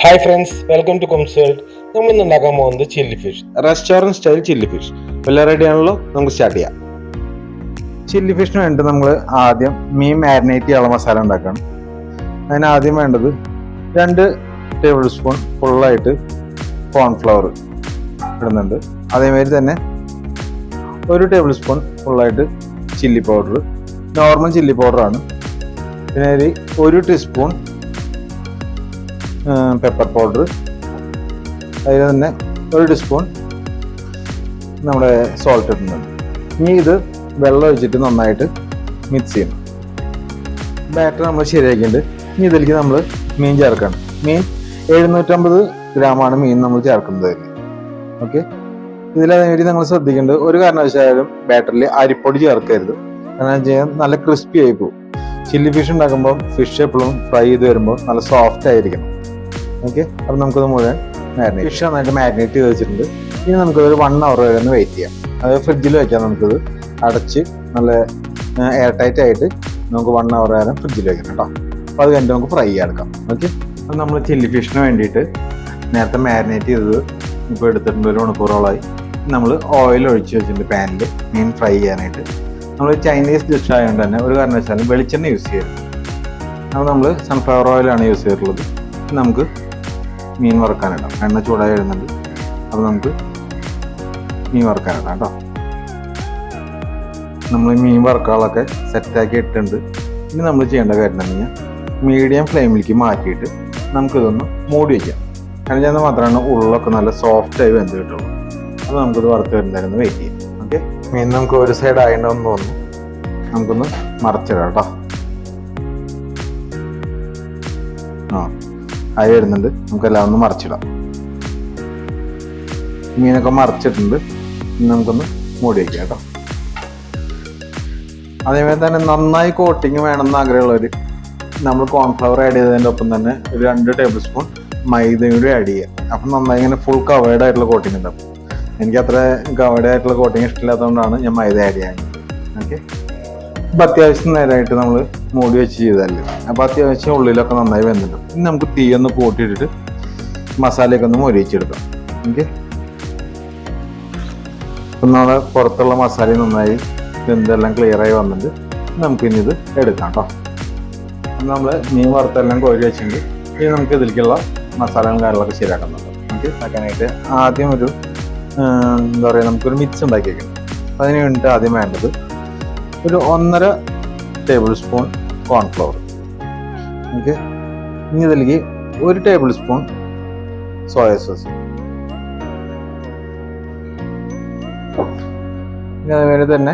Hi friends, welcome to Kums world. നമ്മൾ ഇന്ന് ഉണ്ടാക്കാൻ പോകുന്നത് chilli fish, restaurant style chilli fish. എല്ലാം റെഡി ആണല്ലോ, നമുക്ക് സ്റ്റാർട്ട് ചെയ്യാം. ചില്ലി ഫിഷിന് വേണ്ടി നമ്മൾ ആദ്യം മീൻ മാരിനേറ്റ് ചെയ്യാനുള്ള മസാല ഉണ്ടാക്കണം. അതിന് ആദ്യം വേണ്ടത് 2 ടേബിൾ സ്പൂൺ ഫുള്ളായിട്ട് കോൺഫ്ലവർ ഇടുന്നുണ്ട്. അതേമാതിരി തന്നെ 1 ടേബിൾ സ്പൂൺ ഫുള്ളായിട്ട് ചില്ലി പൗഡർ, നോർമൽ ചില്ലി പൗഡറാണ്. പിന്നെ 1 ടീസ്പൂൺ പെപ്പർ പൗഡർ, അതിൽ തന്നെ 1 ടീസ്പൂൺ നമ്മുടെ സോൾട്ട് ഇടുന്നുണ്ട്. ഇനി ഇത് വെള്ളം ഒഴിച്ചിട്ട് നന്നായിട്ട് മിക്സ് ചെയ്യണം. ബാറ്റർ നമ്മൾ ശരിയാക്കിയിട്ടുണ്ട്. ഇനി ഇതിലേക്ക് നമ്മൾ മീൻ ചേർക്കണം. മീൻ 750 ഗ്രാമാണ് മീൻ നമ്മൾ ചേർക്കുന്നത്. ഓക്കെ, ഇതിലതേമാതിരി നമ്മൾ ശ്രദ്ധിക്കേണ്ടത് ഒരു കാരണവശാലും ബാറ്ററിൽ അരിപ്പൊടി ചേർക്കരുത്. കാരണം വെച്ച് കഴിഞ്ഞാൽ നല്ല ക്രിസ്പി ആയി പോകും. ചില്ലി ഫിഷ് ഉണ്ടാക്കുമ്പോൾ ഫിഷ് എപ്പോഴും ഫ്രൈ ചെയ്ത് വരുമ്പോൾ നല്ല സോഫ്റ്റ് ആയിരിക്കണം. ഓക്കെ, അപ്പം നമുക്കത് മുഴുവൻ മാരിനേറ്റ് ഫിഷ് നന്നായിട്ട് മാരിനേറ്റ് ചെയ്ത് വെച്ചിട്ടുണ്ട്. ഇനി നമുക്കതൊരു 1 hour വരെ ഒന്ന് വെയിറ്റ് ചെയ്യാം. അത് ഫ്രിഡ്ജിൽ വെക്കാം. നമുക്കത് അടച്ച് നല്ല എയർ ടൈറ്റ് ആയിട്ട് നമുക്ക് 1 hour വരെ ഫ്രിഡ്ജിൽ വെക്കണം കേട്ടോ. അപ്പോൾ അത് കഴിഞ്ഞിട്ട് നമുക്ക് ഫ്രൈ ചെയ്യാം. ഓക്കെ, അപ്പം നമ്മൾ ചില്ലി ഫിഷിന് വേണ്ടിയിട്ട് നേരത്തെ മാരിനേറ്റ് ചെയ്തത് ഇപ്പോൾ എടുത്തിട്ടുണ്ട്. 1 മണിക്കൂറോളമായി. നമ്മൾ ഓയിൽ ഒഴിച്ച് വെച്ചിട്ടുണ്ട് പാനിൽ മീൻ ഫ്രൈ ചെയ്യാനായിട്ട്. നമ്മൾ ചൈനീസ് ഡിഷ് ആയതുകൊണ്ട് തന്നെ ഒരു കാരണവശാലും വെളിച്ചെണ്ണ യൂസ് ചെയ്യരുത്. അപ്പോൾ നമ്മൾ സൺഫ്ലവർ ഓയിലാണ് യൂസ് ചെയ്തിട്ടുള്ളത്. നമുക്ക് മീൻ വറുക്കാനിടാം. എണ്ണ ചൂടായി വരുന്നുണ്ട്. അപ്പോൾ നമുക്ക് മീൻ വറുക്കാനിടാം കേട്ടോ. നമ്മൾ മീൻ വറുക്കാളൊക്കെ സെറ്റാക്കി ഇട്ടിട്ടുണ്ട്. ഇനി നമ്മൾ ചെയ്യേണ്ട കാര്യം എന്ന് പറഞ്ഞാൽ മീഡിയം ഫ്ലെയിമിലേക്ക് മാറ്റിയിട്ട് നമുക്കിതൊന്ന് മൂടി വയ്ക്കാം. കാരണം ചെയ്യുന്നത് മാത്രമാണ് ഉള്ളൊക്കെ നല്ല സോഫ്റ്റായി വെന്ത് കിട്ടുള്ളൂ. അപ്പോൾ നമുക്കിത് വറുത്ത് വരുന്നതായിരുന്നു വെയിറ്റ് ചെയ്യാം. ഓക്കെ, മീൻ നമുക്ക് ഒരു സൈഡ് ആയിട്ടുണ്ടെന്ന് തോന്നുന്നു. നമുക്കൊന്ന് മറച്ചിടാം കേട്ടോ. ആയി വരുന്നുണ്ട്. നമുക്കെല്ലാം ഒന്ന് മറിച്ചിടാം. മീനൊക്കെ മറിച്ചിട്ടുണ്ട്. ഇനി നമുക്കൊന്ന് മൂടി വയ്ക്കാം കേട്ടോ. അതേപോലെ തന്നെ നന്നായി കോട്ടിങ് വേണമെന്ന് ആഗ്രഹമുള്ളവർ നമ്മൾ കോൺഫ്ലവർ ആഡ് ചെയ്തതിൻ്റെ ഒപ്പം തന്നെ ഒരു 2 ടേബിൾ സ്പൂൺ മൈദയും കൂടി ആഡ് ചെയ്യുക. അപ്പം നന്നായി ഇങ്ങനെ ഫുൾ കവേർഡ് ആയിട്ടുള്ള കോട്ടിങ് ഉണ്ടാവും. എനിക്ക് അത്ര കവേർഡ് ആയിട്ടുള്ള കോട്ടിങ് ഇഷ്ടമില്ലാത്തതുകൊണ്ടാണ് ഞാൻ മൈദ ആഡ് ചെയ്യാൻ. ഓക്കെ, അപ്പം അത്യാവശ്യം നേരമായിട്ട് നമ്മൾ മൂടി വെച്ച് ചെയ്തല്ലേ. അപ്പോൾ അത്യാവശ്യം ഉള്ളിലൊക്കെ നന്നായി വെന്തിട്ടുണ്ട്. ഇനി നമുക്ക് തീ ഒന്ന് കൂട്ടിയിട്ടിട്ട് മസാലയൊക്കെ ഒന്ന് മൊരിയിച്ചെടുക്കാം. ഓക്കെ, അപ്പം നമ്മുടെ പുറത്തുള്ള മസാല നന്നായി വെന്തെല്ലാം ക്ലിയറായി വന്നിട്ട് നമുക്കിനി ഇത് എടുക്കാം കേട്ടോ. നമ്മൾ മീൻ വറുത്തെല്ലാം കോരി വെച്ചിട്ടുണ്ട്. ഇനി നമുക്ക് ഇതിലേക്കുള്ള മസാലകളും കാര്യങ്ങളൊക്കെ ശരിയാക്കുന്നുണ്ട്. നമുക്ക് ഉണ്ടാക്കാനായിട്ട് ആദ്യം ഒരു എന്താ പറയുക, നമുക്കൊരു മിക്സ് ഉണ്ടാക്കി വയ്ക്കണം. അപ്പം അതിന് വേണ്ടിയിട്ട് ആദ്യം വേണ്ടത് ഒരു 1.5 ടേബിൾ സ്പൂൺ കോൺഫ്ലവർ. ഓക്കെ, ഇനി ഇതിലേക്ക് 1 ടേബിൾ സ്പൂൺ സോയ സോസ്. ഇനി അതുപോലെ തന്നെ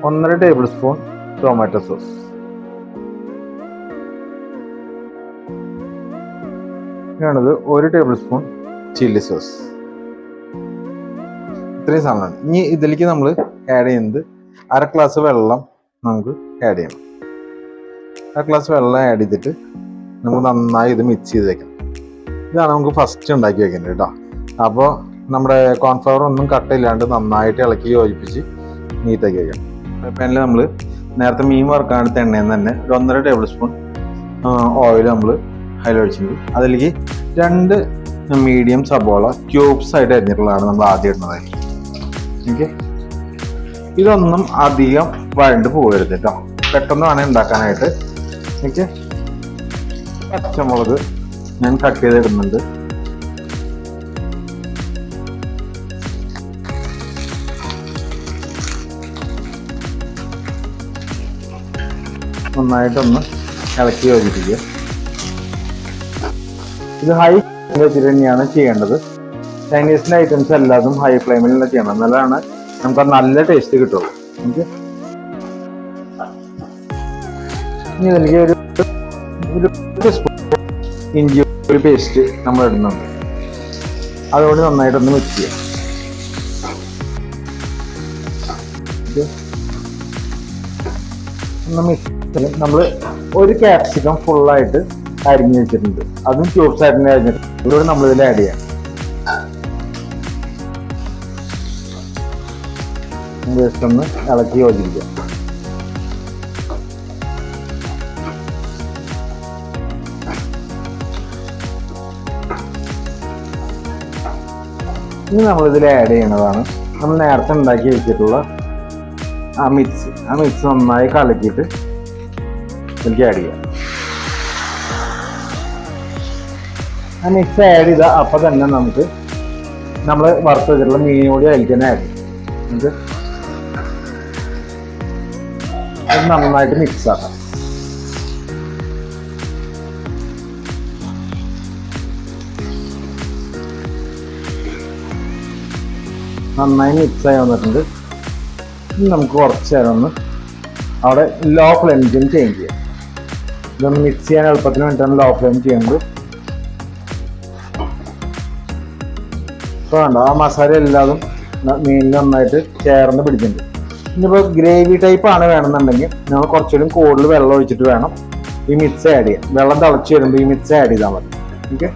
1.5 ടേബിൾ സ്പൂൺ ടൊമാറ്റോ സോസ്. ഇനിയാണത് 1 ടേബിൾ സ്പൂൺ ചില്ലി സോസ്. ഇത്രയും സാധനമാണ്. ഇനി ഇതിലേക്ക് നമ്മൾ ആഡ് ചെയ്യുന്നത് 1/2 ഗ്ലാസ് വെള്ളം നമുക്ക് ആഡ് ചെയ്യണം. 1/2 ഗ്ലാസ് വെള്ളം ആഡ് ചെയ്തിട്ട് നമുക്ക് നന്നായി ഇത് മിക്സ് ചെയ്ത് വെക്കണം. ഇതാണ് നമുക്ക് ഫസ്റ്റ് ഉണ്ടാക്കി വെക്കേണ്ടത് കേട്ടോ. അപ്പോൾ നമ്മുടെ കോൺഫ്ലവർ ഒന്നും കട്ടയില്ലാണ്ട് നന്നായിട്ട് ഇളക്കി യോജിപ്പിച്ച് നീറ്റാക്കി വെക്കണം. പാനിൽ നമ്മൾ നേരത്തെ മീൻ വറുക്കാനെടുത്ത എണ്ണയിൽ നിന്ന് തന്നെ ഒരു 1.5 ടേബിൾ സ്പൂൺ ഓയിൽ നമ്മൾ അതിലൊഴിച്ചിട്ടുണ്ട്. അതിലേക്ക് 2 മീഡിയം സബോള ക്യൂബ്സ് ആയിട്ട് അരിഞ്ഞിട്ടുള്ളതാണ് നമ്മൾ ആദ്യം ഇടുന്നത്. ഓക്കെ, ഇതൊന്നും അധികം വഴണ്ട് പോകരുത് കേട്ടോ. പെട്ടെന്ന് വേണം ഉണ്ടാക്കാനായിട്ട്. ഓക്കെ, പച്ചമുളക് ഞാൻ കട്ട് ചെയ്തിടുന്നുണ്ട്. നന്നായിട്ടൊന്ന് ഇളക്കി യോജിപ്പിക്കുക. ഇത് ഹൈ വെച്ചിട്ട് തന്നെയാണ് ചെയ്യേണ്ടത്. ചൈനീസിൻ്റെ ഐറ്റംസ് എല്ലാതും ഹൈ ഫ്ലെയിമിൽ തന്നെ ചെയ്യണം. എന്നാലാണ് നമുക്ക് നല്ല ടേസ്റ്റ് കിട്ടുള്ളൂ. ഓക്കെ, ഇനി ഇതിലേക്ക് ഒരു സ്പൂൺ ഇഞ്ചി ഒരു പേസ്റ്റ് നമ്മൾ ഇടുന്നുണ്ട്. അതുകൊണ്ട് നന്നായിട്ടൊന്ന് മിക്സ് ചെയ്യാം. ഒന്ന് മിക്സ് നമ്മൾ 1 ക്യാപ്സിക്കം ഫുള്ളായിട്ട് അരിഞ്ഞ് വെച്ചിട്ടുണ്ട്. അതും ക്യൂബ്സ് ആയിട്ട് അരിഞ്ഞിട്ട് ഇതോടെ നമ്മളിതിൽ ആഡ് ചെയ്യാം. ജസ്റ്റ് ഒന്ന് ഇളക്കി യോജിപ്പിക്കാം. ഇനി നമ്മളിതിൽ ആഡ് ചെയ്യണതാണ് നമ്മൾ നേരത്തെ ഉണ്ടാക്കി വെച്ചിട്ടുള്ള ആ മിക്സ് നന്നായി കലക്കിയിട്ട് ഇതിലേക്ക് ആഡ് ചെയ്യാം. ആ മിക്സ് ആഡ് ചെയ്താൽ അപ്പം തന്നെ നമുക്ക് നമ്മൾ വറുത്ത് വെച്ചിട്ടുള്ള മീൻ കൂടി അതിൽ തന്നെ ആഡ് ചെയ്യും. നമുക്ക് അത് നന്നായിട്ട് മിക്സ് ആക്കാം. നന്നായി മിക്സായി വന്നിട്ടുണ്ട്. ഇനി നമുക്ക് കുറച്ച് നേരം ഒന്ന് അവിടെ ലോ ഫ്ലെയിമിൽ ചേഞ്ച് ചെയ്യാം. ഇതൊന്ന് മിക്സ് ചെയ്യാൻ എളുപ്പത്തിന് വേണ്ടിയിട്ടാണ് ലോ ഫ്ലെയിം ചെയ്യുന്നത്. ഇപ്പോൾ വേണ്ട ആ മസാല എല്ലാതും മീനിൽ നന്നായിട്ട് ചേർന്ന് പിടിച്ചിട്ടുണ്ട്. ഇനിയിപ്പോൾ ഗ്രേവി ടൈപ്പ് ആണ് വേണമെന്നുണ്ടെങ്കിൽ നമ്മൾ കുറച്ചുകൂടി കൂടുതൽ വെള്ളം ഒഴിച്ചിട്ട് വേണം ഈ മിക്സ് ആഡ് ചെയ്യാൻ. വെള്ളം തിളച്ച് വരുമ്പോൾ ഈ മിക്സ് ആഡ് ചെയ്താൽ മതി. ഓക്കെ,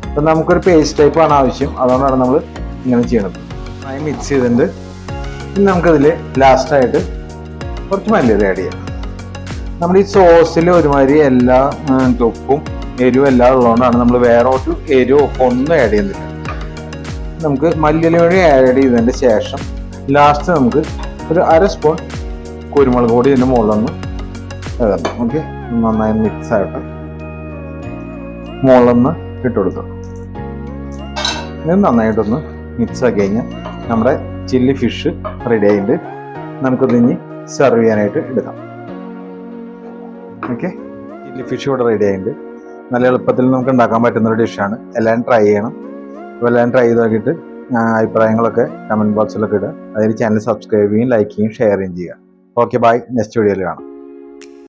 അപ്പം നമുക്കൊരു പേസ്റ്റ് ടൈപ്പ് ആണ് ആവശ്യം, അതുകൊണ്ടാണ് നമ്മൾ ഇങ്ങനെ ചെയ്യണത്. നന്നായി മിക്സ് ചെയ്തിട്ടുണ്ട്. ഇനി നമുക്കതിൽ ലാസ്റ്റായിട്ട് കുറച്ച് മല്ലിയില ആഡ് ചെയ്യാം. നമ്മൾ ഈ സോസിൽ ഒരുമാതിരി എല്ലാ ഉപ്പും എരിവും എല്ലാം ഉള്ളതുകൊണ്ടാണ് നമ്മൾ വേറെ ഒരു എരിവോ ഒന്നും ആഡ് ചെയ്യുന്നില്ല. നമുക്ക് മല്ലിയില വഴി ആഡ് ചെയ്തതിൻ്റെ ശേഷം ലാസ്റ്റ് നമുക്ക് ഒരു 1/2 സ്പൂൺ കുരുമുളക് പൊടി ഇതിൻ്റെ മുകളിലൊന്ന് ഇടണം. ഓക്കെ, നന്നായി മിക്സ് ആയിട്ട് മുകളിലൊന്ന് ഇട്ട് കൊടുക്കണം. ഇത് നന്നായിട്ടൊന്ന് മിക്സ് ആക്കി കഴിഞ്ഞാൽ നമ്മുടെ ചില്ലി ഫിഷ് റെഡി ആയിട്ട് നമുക്കിത് ഇനി സെർവ് ചെയ്യാനായിട്ട് എടുക്കാം. ഓക്കെ, ചില്ലി ഫിഷ് ഇവിടെ റെഡി ആയിട്ട് നല്ല എളുപ്പത്തിൽ നമുക്ക് ഉണ്ടാക്കാൻ പറ്റുന്നൊരു ഡിഷാണ്. എല്ലാവരും ട്രൈ ചെയ്യണം. അപ്പോൾ എല്ലാവരും ട്രൈ ചെയ്ത് നോക്കിയിട്ട് അഭിപ്രായങ്ങളൊക്കെ കമൻറ്റ് ബോക്സിലൊക്കെ ഇടുക. അതിൽ ചാനൽ സബ്സ്ക്രൈബ് ചെയ്യും, ലൈക്ക് ചെയ്യും, ഷെയർ ചെയ്യും ചെയ്യുക. Okay, by. നെക്സ്റ്റ് വീഡിയോയിൽ കാണാം.